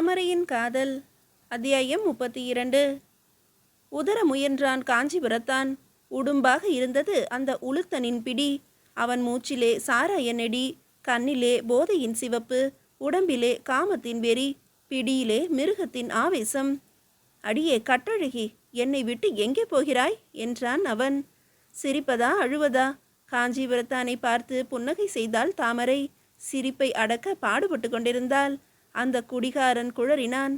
தாமரையின் காதல். அத்தியாயம் 32. உதர முயன்றான் காஞ்சிபுரத்தான். உடும்பாக இருந்தது அந்த உளுத்தனின் பிடி. அவன் மூச்சிலே சாராய நெடி, கண்ணிலே போதையின் சிவப்பு, உடம்பிலே காமத்தின் வெறி, பிடியிலே மிருகத்தின் ஆவேசம். அடியே கட்டழகி, என்னை விட்டு எங்கே போகிறாய் என்றான் அவன். சிரிப்பதா அழுவதா? காஞ்சிபுரத்தானை பார்த்து புன்னகை செய்தாள் தாமரை. சிரிப்பை அடக்க பாடுபட்டு கொண்டிருந்தாள். அந்த குடிகாரன் குழறினான்.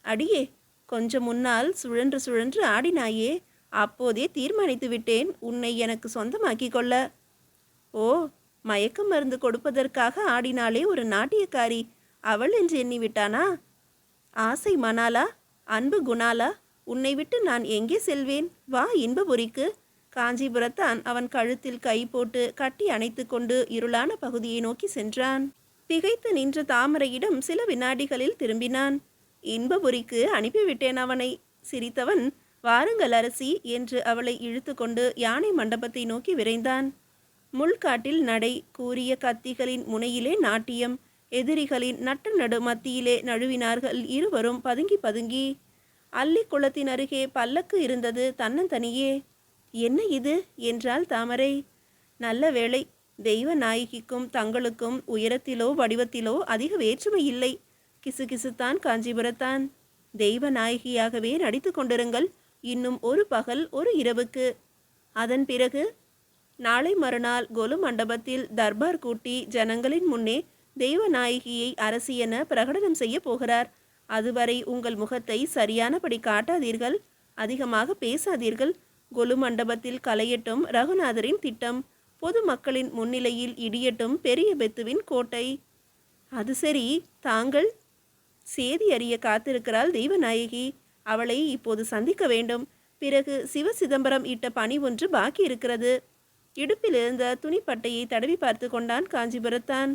அடியே, கொஞ்சம் முன்னால் சுழன்று சுழன்று ஆடினாயே, அப்போதே தீர்மானித்து விட்டேன் உன்னை எனக்கு சொந்தமாக்கி கொள்ள. ஓ, மயக்க மருந்து கொடுப்பதற்காக ஆடினாலே ஒரு நாட்டியக்காரி, அவள் என்று எண்ணி விட்டானா? ஆசை மணாலா, அன்பு குணாலா, உன்னை விட்டு நான் எங்கே செல்வேன்? வா இன்பபுரிக்கு. காஞ்சிபுரத்தான் அவன் கழுத்தில் கை போட்டு கட்டி அணைத்து கொண்டு இருளான பகுதியை நோக்கி சென்றான். திகைத்து நின்ற தாமரையிடம் சில வினாடிகளில் திரும்பினான். இன்பபுரிக்கு அனுப்பிவிட்டேன் அவனை. சிரித்தவன், வாருங்கள் அரசி என்று அவளை இழுத்து கொண்டு யானை மண்டபத்தை நோக்கி விரைந்தான். முள்காட்டில் நடை, கூரிய கத்திகளின் முனையிலே நாட்டியம், எதிரிகளின் நட்ட நடு மத்தியிலே நழுவினார்கள் இருவரும் பதுங்கி பதுங்கி. அல்லி குளத்தின் அருகே பல்லக்கு இருந்தது தன்னந்தனியே. என்ன இது என்றாள் தாமரை. நல்ல வேளை, தெய்வ நாயகிக்கும் தங்களுக்கும் உயரத்திலோ வடிவத்திலோ அதிக வேற்றுமை இல்லை. கிசுகிசுத்தான் காஞ்சிபுரத்தான். தெய்வ நாயகியாகவே நடித்து கொண்டிருங்கள், இன்னும் ஒரு பகல் ஒரு இரவுக்கு. அதன் பிறகு நாளை மறுநாள் கொலு மண்டபத்தில் தர்பார் கூட்டி ஜனங்களின் முன்னே தெய்வ நாயகியை அரசி என பிரகடனம் செய்ய போகிறார். அதுவரை உங்கள் முகத்தை சரியானபடி காட்டாதீர்கள், அதிகமாக பேசாதீர்கள். கொலு மண்டபத்தில் கலையட்டும் ரகுநாதரின் திட்டம், பொதுமக்களின் முன்னிலையில் இடியட்டும் பெரிய பெத்துவின் கோட்டை. அது சரி, தாங்கள்? சேதி அறிய காத்திருக்கிறாள் தெய்வநாயகி. அவளை இப்போது சந்திக்க வேண்டும். பிறகு சிவ சிதம்பரம் இட்ட பணி ஒன்று பாக்கி இருக்கிறது. இடுப்பில் இருந்த துணிப்பட்டையை தடவி பார்த்து கொண்டான் காஞ்சிபுரத்தான்.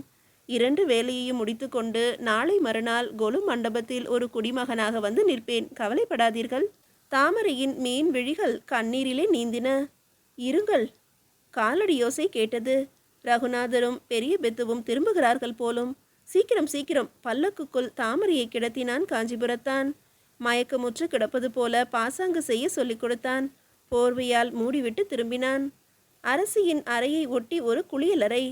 2 வேலையையும் முடித்து கொண்டு நாளை மறுநாள் கொலு மண்டபத்தில் ஒரு குடிமகனாக வந்து நிற்பேன், கவலைப்படாதீர்கள். தாமரையின் மீன் விழிகள் கண்ணீரிலே நீந்தின. இருங்கள். காலடி யோசை கேட்டது. ரகுநாதரும் பெரிய பெத்துவும் திரும்புகிறார்கள் போலும். சீக்கிரம் சீக்கிரம். பல்லக்குக்குள் தாமரையை கிடத்தினான் காஞ்சிபுரத்தான். மயக்கமுற்று கிடப்பது போல பாசாங்கு செய்ய சொல்லிக் கொடுத்தான். போர்வையால் மூடிவிட்டு திரும்பினான். அரசியின் அறையை ஒட்டி ஒரு குளியலறை.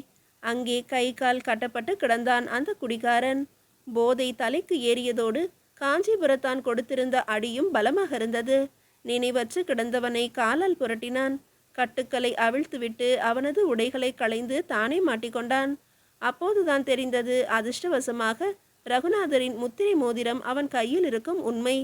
அங்கே கை கால் கட்டப்பட்டு கிடந்தான் அந்த குடிகாரன். போதை தலைக்கு ஏறியதோடு காஞ்சிபுரத்தான் கொடுத்திருந்த அடியும் பலமாக இருந்தது. நினைவற்று கிடந்தவனை காலால் புரட்டினான். கட்டுக்களை அவிழ்த்துவிட்டு அவனது உடைகளை களைந்து தானே மாட்டிக்கொண்டான். அப்போதுதான் தெரிந்தது அதிர்ஷ்டவசமாக ரகுநாதரின் முத்திரை மோதிரம் அவன் கையில் இருக்கும் உண்மை.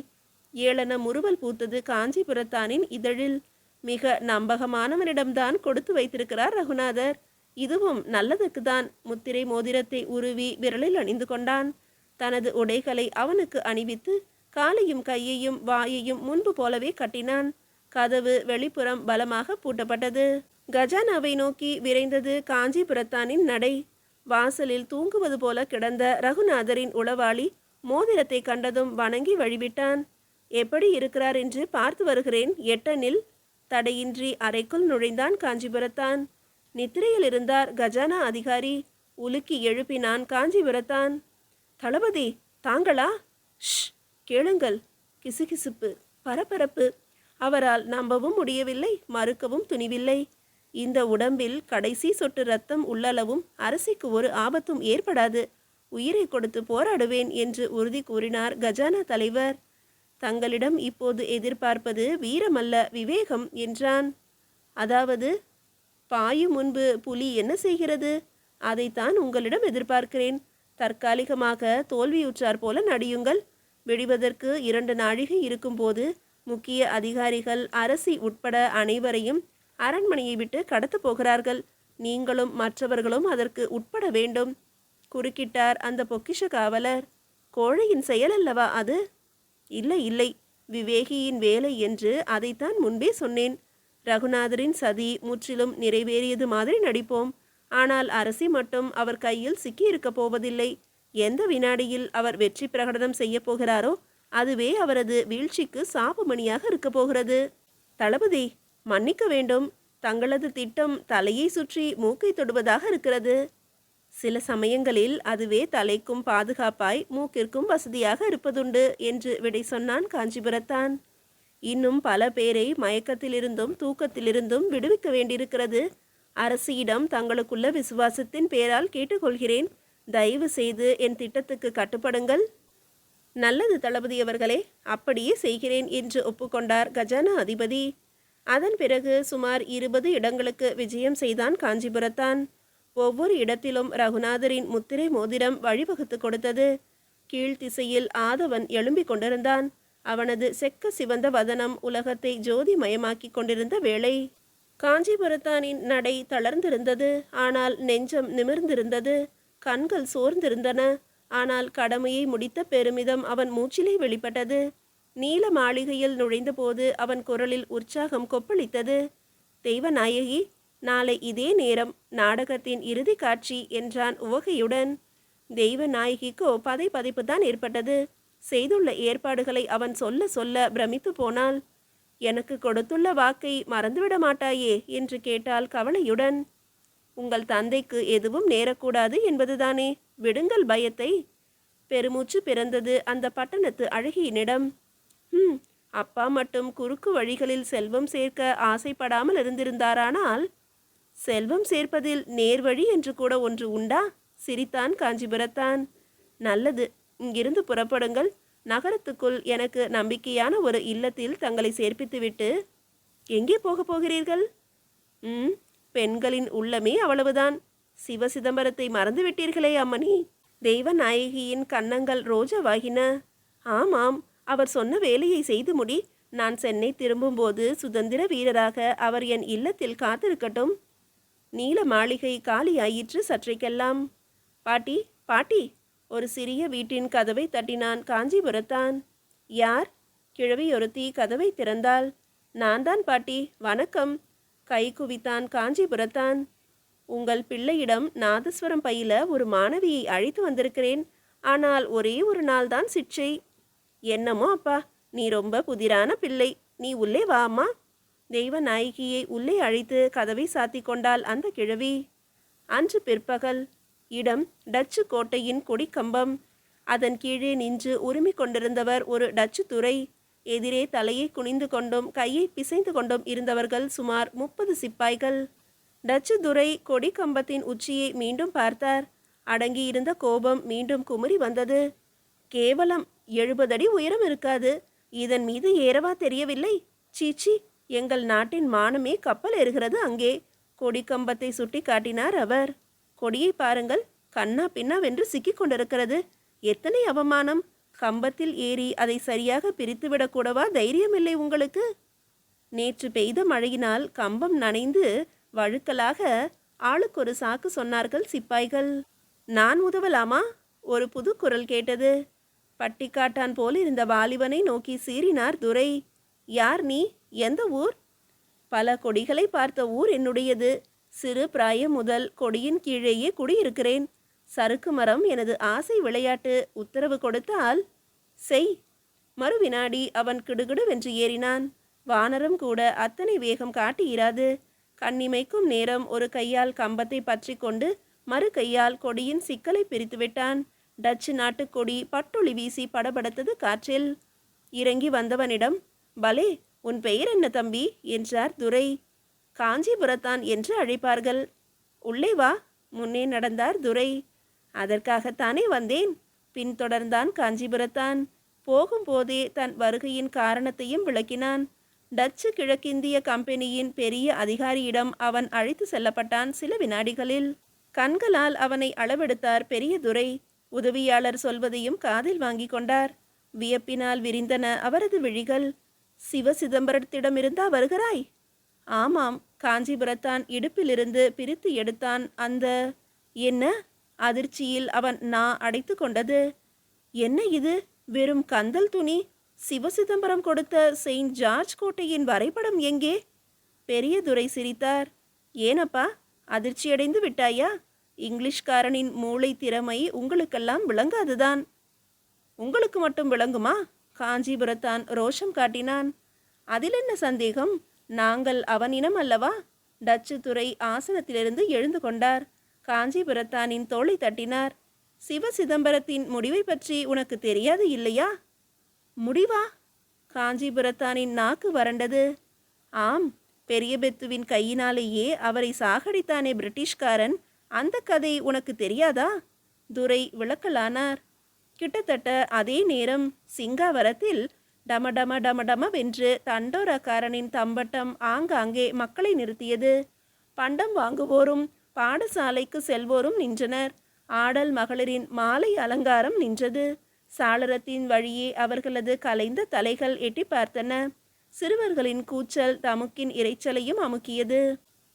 ஏளன முறுவல் பூத்தது காஞ்சிபுரத்தானின் இதழில். மிக நம்பகமானவனிடம்தான் கொடுத்து வைத்திருக்கிறார் ரகுநாதர். இதுவும் நல்லதுக்குதான். முத்திரை மோதிரத்தை உருவி விரலில் அணிந்து கொண்டான். தனது உடைகளை அவனுக்கு அணிவித்து காலையும் கையையும் வாயையும் முன்பு போலவே கட்டினான். கதவு வெளிப்புறம் பலமாக பூட்டப்பட்டது. கஜானாவை நோக்கி விரைந்தது காஞ்சிபுரத்தானின் நடை. வாசலில் தூங்குவது போல கிடந்த ரகுநாதரின் உளவாளி மோதிரத்தை கண்டதும் வணங்கி வழிவிட்டான். எப்படி இருக்கிறார் என்று பார்த்து வருகிறேன், எட்டனில். தடையின்றி அறைக்குள் நுழைந்தான் காஞ்சிபுரத்தான். நித்திரையில் இருந்தார் கஜானா அதிகாரி. உலுக்கி எழுப்பினான் காஞ்சிபுரத்தான். தளபதி, தாங்களா? ஷ், கேளுங்கள். கிசுகிசுப்பு, பரபரப்பு. அவரால் நம்பவும் முடியவில்லை, மறுக்கவும் துணிவில்லை. இந்த உடம்பில் கடைசி சொட்டு ரத்தம் உள்ளளவும் அரசிக்கு ஒரு ஆபத்தும் ஏற்படாது. உயிரை கொடுத்து போராடுவேன் என்று உறுதி கூறினார் கஜானா தலைவர். தங்களிடம் இப்போது எதிர்பார்ப்பது வீரமல்ல, விவேகம் என்றான். அதாவது? பாயும் முன்பு புலி என்ன செய்கிறது? அதைத்தான் உங்களிடம் எதிர்பார்க்கிறேன். தற்காலிகமாக தோல்வியுற்றார் போல நடியுங்கள். விடுவதற்கு 2 நாழிகை இருக்கும்போது முக்கிய அதிகாரிகள் அரசி உட்பட அனைவரையும் அரண்மனையை விட்டு கடத்த போகிறார்கள். நீங்களும் மற்றவர்களும் அதற்கு உட்பட வேண்டும், குறுக்கிட்டார் அந்த பொக்கிஷ காவலர். கோழையின் செயல் அல்லவா அது? இல்லை இல்லை, விவேகியின் வேலை என்று அதைத்தான் முன்பே சொன்னேன். ரகுநாதரின் சதி முற்றிலும் நிறைவேறியது மாதிரி நடிப்போம். ஆனால் அரசி மட்டும் அவர் கையில் சிக்கியிருக்க போவதில்லை. எந்த வினாடியில் அவர் வெற்றி பிரகடனம் செய்ய போகிறாரோ அதுவே அவரது வீழ்ச்சிக்கு சாபமணியாக இருக்க போகிறது. தளபதி, மன்னிக்க வேண்டும். தங்களது திட்டம் தலையை சுற்றி மூக்கை தொடுவதாக இருக்கிறது. சில சமயங்களில் அதுவே தலைக்கும் பாதுகாப்பாய் மூக்கிற்கும் வசதியாக இருப்பதுண்டு என்று விடை சொன்னான் காஞ்சிபுரத்தான். இன்னும் பல பேரை மயக்கத்திலிருந்தும் தூக்கத்திலிருந்தும் விடுவிக்க வேண்டியிருக்கிறது. அரசியிடம் தங்களுக்குள்ள விசுவாசத்தின் பேரால் கேட்டுக்கொள்கிறேன். தயவு செய்து என் திட்டத்துக்கு கட்டுப்படுங்கள். நல்லது தளபதி அவர்களே, அப்படியே செய்கிறேன் என்று ஒப்புக்கொண்டார் கஜானா அதிபதி. அதன் பிறகு சுமார் 20 இடங்களுக்கு விஜயம் செய்தான் காஞ்சிபுரத்தான். ஒவ்வொரு இடத்திலும் ரகுநாதரின் முத்திரை மோதிரம் வழிவகுத்து கொடுத்தது. கீழ்த்திசையில் ஆதவன் எழும்பிக் கொண்டிருந்தான். அவனது செக்க சிவந்த வதனம் உலகத்தை ஜோதிமயமாக்கி கொண்டிருந்த வேளை. காஞ்சிபுரத்தானின் நடை தளர்ந்திருந்தது, ஆனால் நெஞ்சம் நிமிர்ந்திருந்தது. கண்கள் சோர்ந்திருந்தன, ஆனால் கடமையை முடித்த பெருமிதம் அவன் மூச்சிலே வெளிப்பட்டது. நீல மாளிகையில் நுழைந்தபோது அவன் குரலில் உற்சாகம் கொப்பளித்தது. தெய்வநாயகி, நாளை இதே நேரம் நாடகத்தின் இறுதி காட்சி என்றான் உவகையுடன். தெய்வநாயகிக்கோ பதை பதைப்புதான் ஏற்பட்டது. செய்துள்ள ஏற்பாடுகளை அவன் சொல்ல சொல்ல பிரமித்து போனாள். எனக்கு கொடுத்துள்ள வாக்கை மறந்துவிட மாட்டாயே என்று கேட்டாள் கவலையுடன். உங்கள் தந்தைக்கு எதுவும் நேரக்கூடாது என்பதுதானே, விடுங்கள் பயத்தை. பெருமூச்சு பிறந்தது அந்த பட்டணத்து அழகியினிடம். அப்பா மட்டும் குறுக்கு வழிகளில் செல்வம் சேர்க்க ஆசைப்படாமல் இருந்திருந்தாரானால், செல்வம் சேர்ப்பதில் நேர்வழி என்று கூட ஒன்று உண்டா? சிரித்தான் காஞ்சிபுரத்தான். நல்லது, இங்கிருந்து புறப்படுங்கள். நகரத்துக்குள் எனக்கு நம்பிக்கையான ஒரு இல்லத்தில் தங்களை சேர்ப்பித்துவிட்டு எங்கே போகப் போகிறீர்கள்? பெண்களின் உள்ளமே அவ்வளவுதான். சிவசிதம்பரத்தை மறந்துவிட்டீர்களே அம்மணி. தெய்வநாயகியின் கன்னங்கள் ரோஜாவாகின. ஆமாம், அவர் சொன்ன வேலையை செய்து முடி. நான் சென்னை திரும்பும்போது சுதந்திர வீரராக அவர் என் இல்லத்தில் காத்திருக்கட்டும். நீல மாளிகை காலியாயிற்று சற்றைக்கெல்லாம். பாட்டி, பாட்டி, ஒரு சிறிய வீட்டின் கதவை தட்டினான் காஞ்சிபுரத்தான். யார்? கிழவியொருத்தி கதவை திறந்தாள். நான் தான் பாட்டி, வணக்கம். கை குவித்தான் காஞ்சிபுரத்தான். உங்கள் பிள்ளையிடம் நாதஸ்வரம் பயில ஒரு மாணவியை அழைத்து வந்திருக்கிறேன். ஆனால் ஒரே ஒரு நாள் தான் சிற்றை. என்னமோ அப்பா, நீ ரொம்ப புதிரான பிள்ளை. நீ உள்ளே வா அம்மா. தெய்வநாயகியை உள்ளே அழைத்து கதவை சாத்தி கொண்டாள் அந்த கிழவி. அன்று பிற்பகல். இடம் டச்சு கோட்டையின் கொடிக்கம்பம். அதன் கீழே நின்று உரிமை கொண்டிருந்தவர் ஒரு டச்சு துரை. எதிரே தலையை குனிந்து கொண்டும் கையை பிசைந்து கொண்டும் இருந்தவர்கள் சுமார் 30 சிப்பாய்கள். டச்சு துரை கொடி கம்பத்தின் உச்சியை மீண்டும் பார்த்தார். அடங்கியிருந்த கோபம் மீண்டும் குமுறி வந்தது. கேவலம் 70 அடி உயரம் இருக்காது, இதன் மீது ஏறவா தெரியவில்லை? சீச்சி, எங்கள் நாட்டின் மானமே கப்பல் ஏறுகிறது அங்கே. கொடி கம்பத்தை சுட்டி காட்டினார் அவர். கொடியை பாருங்கள், கண்ணா பின்னாவென்று சிக்கிக் கொண்டிருக்கிறது. எத்தனை அவமானம்! கம்பத்தில் ஏறி அதை சரியாக பிரித்துவிடக்கூடவா தைரியமில்லை உங்களுக்கு? நேற்று பெய்த மழையினால் கம்பம் நனைந்து வழுக்கலாக ஆளுக்கு ஒரு சாக்கு சொன்னார்கள் சிப்பாய்கள். நான் உதவலாமா? ஒரு புது குரல் கேட்டது. பட்டிக்காட்டான் போல் இருந்த வாலிபனை நோக்கி சீறினார் துரை. யார் நீ? எந்த ஊர்? பல கொடிகளை பார்த்த ஊர் என்னுடையது. சிறு பிராயம் முதல் கொடியின் கீழேயே குடியிருக்கிறேன். சறுக்கு மரம் எனது ஆசை விளையாட்டு. உத்தரவு கொடுத்தால் செய். மறுவினாடி அவன் கிடுகிடுவென்று ஏறினான். வானரம் கூட அத்தனை வேகம் காட்டியிராது. கண்ணிமைக்கும் நேரம் ஒரு கையால் கம்பத்தை பற்றி கொண்டு மறு கையால் கொடியின் சிக்கலை பிரித்துவிட்டான். டச்சு நாட்டு கொடி பட்டொளி வீசி படபடத்தது காற்றில். இறங்கி வந்தவனிடம், பலே, உன் பெயர் என்ன தம்பி என்றார் துரை. காஞ்சிபுரத்தான் என்று அழைப்பார்கள். உள்ளே வா. முன்னே நடந்தார் துரை. அதற்காகத்தானே வந்தேன். பின்தொடர்ந்தான் காஞ்சிபுரத்தான். போகும்போதே தன் வருகையின் காரணத்தையும் விளக்கினான். டச்சு கிழக்கிந்திய கம்பெனியின் பெரிய அதிகாரியிடம் அவன் அழைத்து செல்லப்பட்டான் சில வினாடிகளில். கண்களால் அவனை அளவெடுத்தார் பெரிய துரை. உதவியாளர் சொல்வதையும் காதில் வாங்கி கொண்டார். வியப்பினால் விரிந்தன அவரது விழிகள். சிவசிதம்பரத்திடமிருந்தா வருகிறாய்? ஆமாம். காஞ்சிபுரத்தான் இடுப்பிலிருந்து பிரித்து எடுத்தான் அந்த. என்ன? அதிர்ச்சியில் அவன் அடைத்து கொண்டது. என்ன இது? வெறும் கந்தல் துணி. சிவசிதம்பரம் கொடுத்த செயின்ட் ஜார்ஜ் கோட்டையின் வரைபடம் எங்கே? பெரிய துரை சிரித்தார். ஏனப்பா, அதிர்ச்சியடைந்து விட்டாயா? இங்கிலீஷ்காரனின் மூளை திறமை உங்களுக்கெல்லாம் விளங்காதுதான். உங்களுக்கு மட்டும் விளங்குமா? காஞ்சிபுரத்தான் ரோஷம் காட்டினான். அதில் என்ன சந்தேகம்? நாங்கள் அவனினம் அல்லவா? டச்சு துரை ஆசனத்திலிருந்து எழுந்து கொண்டார். காஞ்சிபுரத்தானின் தோளை தட்டினார். சிவ சிதம்பரத்தின் முடிவை பற்றி உனக்கு தெரியாது இல்லையா? முடிவா? காஞ்சிபுரத்தானின் நாக்கு வறண்டது. ஆம், பெரிய பெத்துவின் கையினாலேயே அவரை சாகடித்தானே பிரிட்டிஷ்காரன், அந்த கதை உனக்கு தெரியாதா? துரை விளக்கலானார். கிட்டத்தட்ட அதே நேரம் சிங்காவரத்தில் டமடம டமடமவென்று தண்டோரக்காரனின் தம்பட்டம் ஆங்காங்கே மக்களை நிறுத்தியது. பண்டம் வாங்குவோரும் பாடசாலைக்கு செல்வோரும் நின்றனர். ஆடல் மகளிரின் மாலை அலங்காரம் நின்றது. சாளரத்தின் வழியே அவர்களது கலைந்த தலைகள் எட்டி பார்த்தன. சிறுவர்களின் கூச்சல் தமுக்கின் இரைச்சலையும் அமுக்கியது.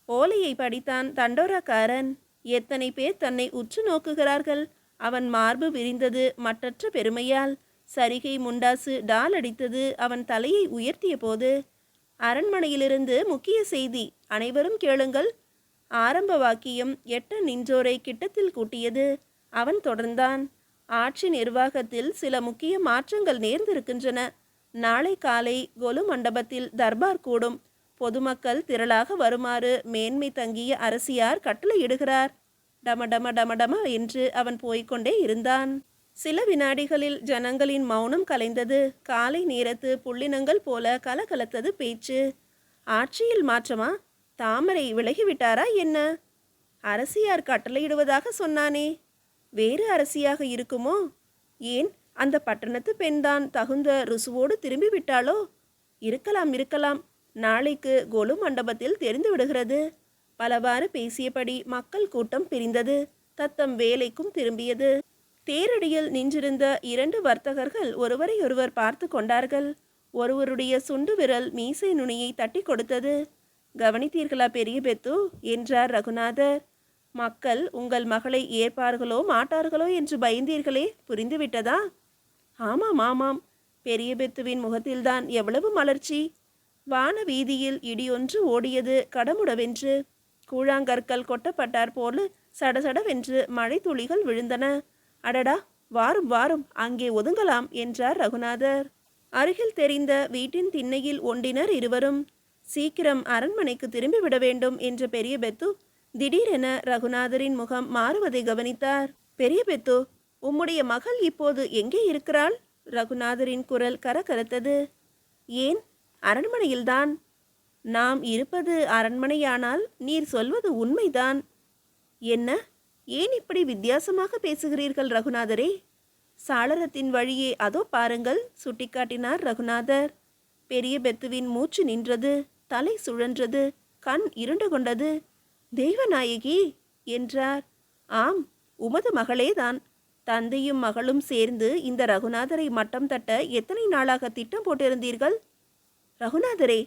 ஓலையை படித்தான் தண்டோரக்காரன். எத்தனை பேர் தன்னை உற்று நோக்குகிறார்கள். அவன் மார்பு விரிந்தது மற்றற்ற பெருமையால். சரிகை முண்டாசு டால் அடித்தது அவன் தலையை உயர்த்திய போது. அரண்மனையிலிருந்து முக்கிய செய்தி, அனைவரும் கேளுங்கள். ஆரம்ப வாக்கியம் எட்ட நின்றோரை கிட்டத்தில் கூட்டியது. அவன் தொடர்ந்தான். ஆட்சி நிர்வாகத்தில் சில முக்கிய மாற்றங்கள் நேர்ந்திருக்கின்றன. நாளை காலை கொலு மண்டபத்தில் தர்பார் கூடும். பொதுமக்கள் திரளாக வருமாறு மேன்மை தங்கிய அரசியார் கட்டளையிடுகிறார். டமடம டமடம என்று அவன் போய்கொண்டே இருந்தான். சில வினாடிகளில் ஜனங்களின் மௌனம் கலைந்தது. காலை நேரத்து புள்ளினங்கள் போல கலகலத்தது பேச்சு. ஆட்சியில் மாற்றமா? தாமரை விலகிவிட்டாரா என்ன? அரசியார் கட்டளையிடுவதாக சொன்னானே. வேறு அரசியாக இருக்குமோ? ஏன் அந்த பட்டணத்து பெண்தான் தகுந்த ருசுவோடு திரும்பி விட்டாளோ? இருக்கலாம் இருக்கலாம். நாளைக்கு கொலு மண்டபத்தில் தெரிந்து விடுகிறது. பலவாறு பேசியபடி மக்கள் கூட்டம் பிரிந்தது. தத்தம் வேலைக்கும் திரும்பியது. தேரடியில் நின்றிருந்த 2 வர்த்தகர்கள் ஒருவரையொருவர் பார்த்து கொண்டார்கள். ஒருவருடைய சுண்டு விரல் மீசை நுனியை தட்டி கொடுத்தது. கவனித்தீர்களா பெரிய பெத்து என்றார் ரகுநாதர். மக்கள் உங்கள் மகளை ஏற்பார்களோ மாட்டார்களோ என்று பயந்தீர்களே, புரிந்துவிட்டதா? ஆமாம் ஆமாம். பெரிய பெத்துவின் முகத்தில்தான் எவ்வளவு மலர்ச்சி. வான வீதியில் இடியொன்று ஓடியது கடமுடவென்று. கூழாங்கற்கள் கொட்டப்பட்டார் போல சடசடவென்று மழை துளிகள் விழுந்தன. அடடா, வாரும் வாரும், அங்கே ஒதுங்கலாம் என்றார் ரகுநாதர். அருகில் தெரிந்த வீட்டின் திண்ணையில் ஒண்டினர் இருவரும். சீக்கிரம் அரண்மனைக்கு திரும்பிவிட வேண்டும் என்ற பெரிய பெத்து திடீரென ரகுநாதரின் முகம் மாறுவதை கவனித்தார். பெரிய பெத்து, உம்முடைய மகள் இப்போது எங்கே இருக்கிறாள்? ரகுநாதரின் குரல் கரகரத்தது. ஏன், அரண்மனையில்தான். நாம் இருப்பது அரண்மனையானால் நீர் சொல்வது உண்மைதான். என்ன, ஏன் இப்படி வித்தியாசமாக பேசுகிறீர்கள் ரகுநாதரே? சாளரத்தின் வழியே அதோ பாருங்கள், சுட்டிக்காட்டினார் ரகுநாதர். பெரிய பெத்துவின் மூச்சு நின்றது. தலை சுழன்றது. கண் இருண்டு கொண்டது. தெய்வநாயகி என்றார். ஆம், உமது மகளேதான். தந்தையும் மகளும் சேர்ந்து இந்த ரகுநாதரை மட்டம் தட்ட எத்தனை நாளாக திட்டம் போட்டிருந்தீர்கள்? ரகுநாதரே,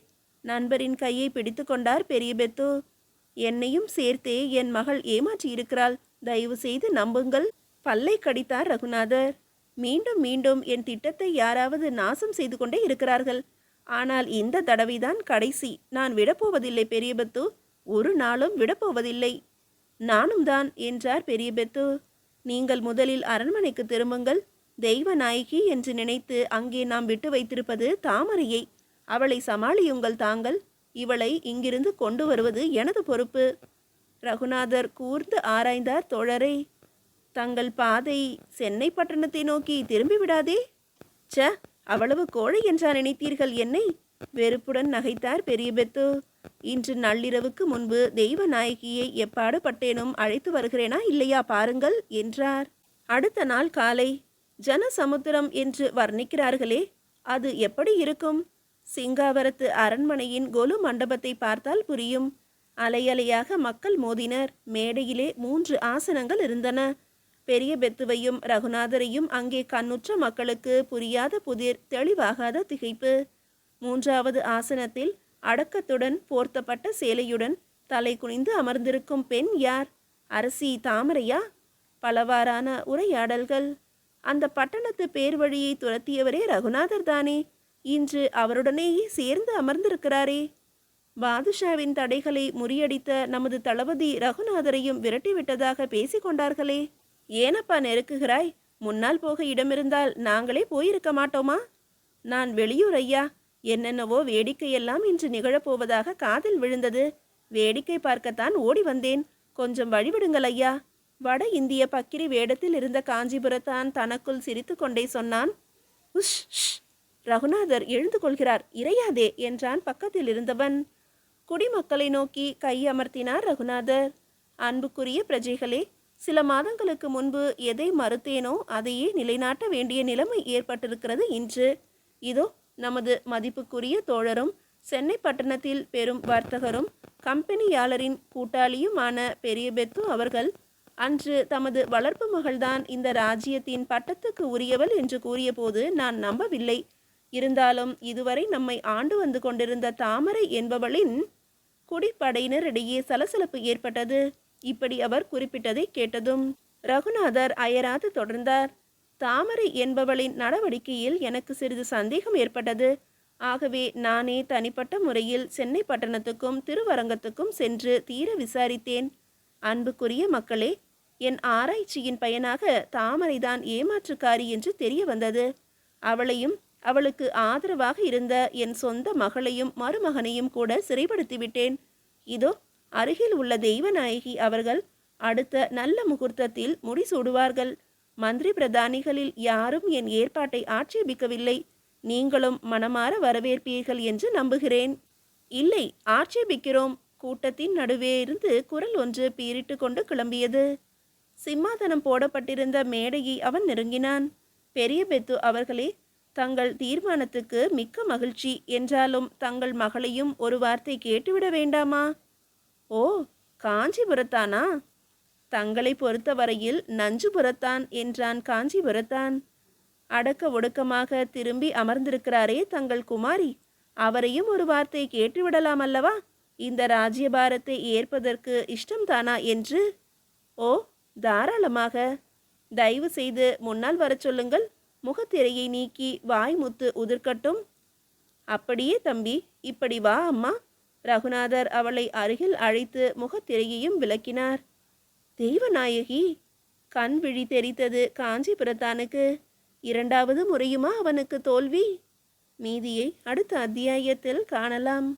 நண்பரின் கையை பிடித்து கொண்டார் பெரிய பெத்து. என்னையும் சேர்த்தே என் மகள் ஏமாற்றி இருக்கிறாள். தயவு செய்து நம்புங்கள். பல்லை கடித்தார் ரகுநாதர். மீண்டும் மீண்டும் என் திட்டத்தை யாராவது நாசம் செய்து கொண்டே இருக்கிறார்கள். ஆனால் இந்த தடவைதான் கடைசி. நான் விடப்போவதில்லை பெரிய பெத்து. ஒரு நாளும் விடப்போவதில்லை. நானும் தான் என்றார் பெரிய பெத்து. நீங்கள் முதலில் அரண்மனைக்கு திரும்புங்கள். தெய்வநாயகி என்று நினைத்து அங்கே நாம் விட்டு வைத்திருப்பது தாமரையை. அவளை சமாளியுங்கள் தாங்கள். இவளை இங்கிருந்து கொண்டு வருவது எனது பொறுப்பு. ரகுநாதர் கூர்ந்து ஆராய்ந்தார் தோழரை. தங்கள் பாதை சென்னை பட்டணத்தை நோக்கி திரும்பி விடாதே. ச, அவ்வளவு கோழை என்றா நினைத்தீர்கள் என்னை? வெறுப்புடன் நகைத்தார் பெரிய பெத்து. இன்று நள்ளிரவுக்கு முன்பு தெய்வநாயகியை எப்பாடு பட்டேனும் அழைத்து வருகிறேனா இல்லையா பாருங்கள் என்றார். அடுத்த நாள் காலை. ஜனசமுத்திரம் என்று வர்ணிக்கிறார்களே, அது எப்படி இருக்கும்? சிங்காவரத்து அரண்மனையின் கொலு மண்டபத்தை பார்த்தால் புரியும். அலையலையாக மக்கள் மோதினர். மேடையிலே 3 ஆசனங்கள் இருந்தன. பெரிய பெத்துவையும் ரகுநாதரையும் அங்கே கண்ணுற்ற மக்களுக்கு புரியாத புதிர், தெளிவாகாத திகைப்பு. 3வது ஆசனத்தில் அடக்கத்துடன் போர்த்தப்பட்ட சேலையுடன் தலை குனிந்து அமர்ந்திருக்கும் பெண் யார்? அரசி தாமரையா? பலவாறான உரையாடல்கள். அந்த பட்டணத்து பேர் வழியை துரத்தியவரே ரகுநாதர் தானே. இன்று அவருடனேயே சேர்ந்து அமர்ந்திருக்கிறாரே. பாதுஷாவின் தடைகளை முறியடித்த நமது தளபதி ரகுநாதரையும் விரட்டிவிட்டதாக பேசிக்கொண்டார்களே. ஏனப்பா நெருக்குகிறாய்? முன்னால் போக இடமிருந்தால் நாங்களே போயிருக்க மாட்டோமா? நான் வெளியூர் ஐயா. என்னென்னவோ வேடிக்கையெல்லாம் இன்று நிகழப்போவதாக காதில் விழுந்தது. வேடிக்கை பார்க்கத்தான் ஓடி வந்தேன். கொஞ்சம் வழிவிடுங்கள் ஐயா. வட இந்திய பக்கிரி வேடத்தில் இருந்த காஞ்சிபுரத்தான் தனக்குள் சிரித்து கொண்டே சொன்னான். உஷ் ஷ். ரகுநாதர் எழுந்து கொள்கிறார், இறையாதே என்றான் பக்கத்தில் இருந்தவன். குடிமக்களை நோக்கி கை அமர்த்தினார் ரகுநாதர். அன்புக்குரிய பிரஜைகளே, சில மாதங்களுக்கு முன்பு எதை மறுத்தேனோ அதையே நிலைநாட்ட வேண்டிய நிலைமை ஏற்பட்டிருக்கிறது இன்று. இதோ நமது மதிப்புக்குரிய தோழரும் சென்னை பட்டணத்தில் பெரும் வர்த்தகரும் கம்பெனியாளரின் கூட்டாளியுமான பெரிய பெத்து அவர்கள் அன்று தமது வளர்ப்பு மகள்தான் இந்த ராஜ்யத்தின் பட்டத்துக்கு உரியவள் என்று கூறியபோது நான் நம்பவில்லை. இருந்தாலும் இதுவரை நம்மை ஆண்டு வந்து கொண்டிருந்த தாமரை என்பவளின் குடிப்படையினரிடையே சலசலப்பு ஏற்பட்டது. இப்படி அவர் குறிப்பிட்டதை கேட்டதும் ரகுநாதர் அயராது தொடர்ந்தார். தாமரை என்பவளின் நடவடிக்கையில் எனக்கு சிறிது சந்தேகம் ஏற்பட்டது. ஆகவே நானே தனிப்பட்ட முறையில் சென்னை பட்டணத்துக்கும் திருவரங்கத்துக்கும் சென்று தீர விசாரித்தேன். அன்புக்குரிய மக்களே, என் ஆராய்ச்சியின் பயனாக தாமரைதான் ஏமாற்றுக்காரி என்று தெரிய வந்தது. அவளையும் அவளுக்கு ஆதரவாக இருந்த என் சொந்த மகளையும் மருமகனையும் கூட சிறைப்படுத்திவிட்டேன். இதோ அருகில் உள்ள தெய்வநாயகி அவர்கள் அடுத்த நல்ல முகூர்த்தத்தில் முடிசூடுவார்கள். மந்திரி பிரதானிகளில் யாரும் என் ஏற்பாட்டை ஆட்சேபிக்கவில்லை. நீங்களும் மனமாற வரவேற்பீர்கள் என்று நம்புகிறேன். இல்லை, ஆட்சேபிக்கிறோம். கூட்டத்தின் நடுவே இருந்து குரல் ஒன்று பீரிட்டு கொண்டு கிளம்பியது. சிம்மாதனம் போடப்பட்டிருந்த மேடையை அவன் நெருங்கினான். பெரிய பெத்து அவர்களே, தங்கள் தீர்மானத்துக்கு மிக்க மகிழ்ச்சி. என்றாலும் தங்கள் மகளையும் ஒரு வார்த்தை கேட்டுவிட வேண்டாமா? ஓ, காஞ்சிபுரத்தானா? தங்களை பொறுத்தவரையில் நஞ்சுபுரத்தான் என்றான் காஞ்சிபுரத்தான். அடக்க ஒடுக்கமாக திரும்பி அமர்ந்திருக்கிறாரே தங்கள் குமாரி, அவரையும் ஒரு வார்த்தை கேட்டுவிடலாம் அல்லவா? இந்த ராஜ்யபாரத்தை ஏற்பதற்கு இஷ்டம்தானா என்று. ஓ, தாராளமாக. தயவு செய்து முன்னால் வரச் சொல்லுங்கள். முகத்திரையை நீக்கி வாய்முத்து உதிர்க்கட்டும். அப்படியே தம்பி, இப்படி வா அம்மா. ரகுநாதர் அவளை அருகில் அழைத்து முகத்திரையையும் விளக்கினார். தெய்வநாயகி! கண் விழி தெரித்தது காஞ்சிபுரத்தானுக்கு. இரண்டாவது முறையுமா அவனுக்கு தோல்வி? மீதியை அடுத்த அத்தியாயத்தில் காணலாம்.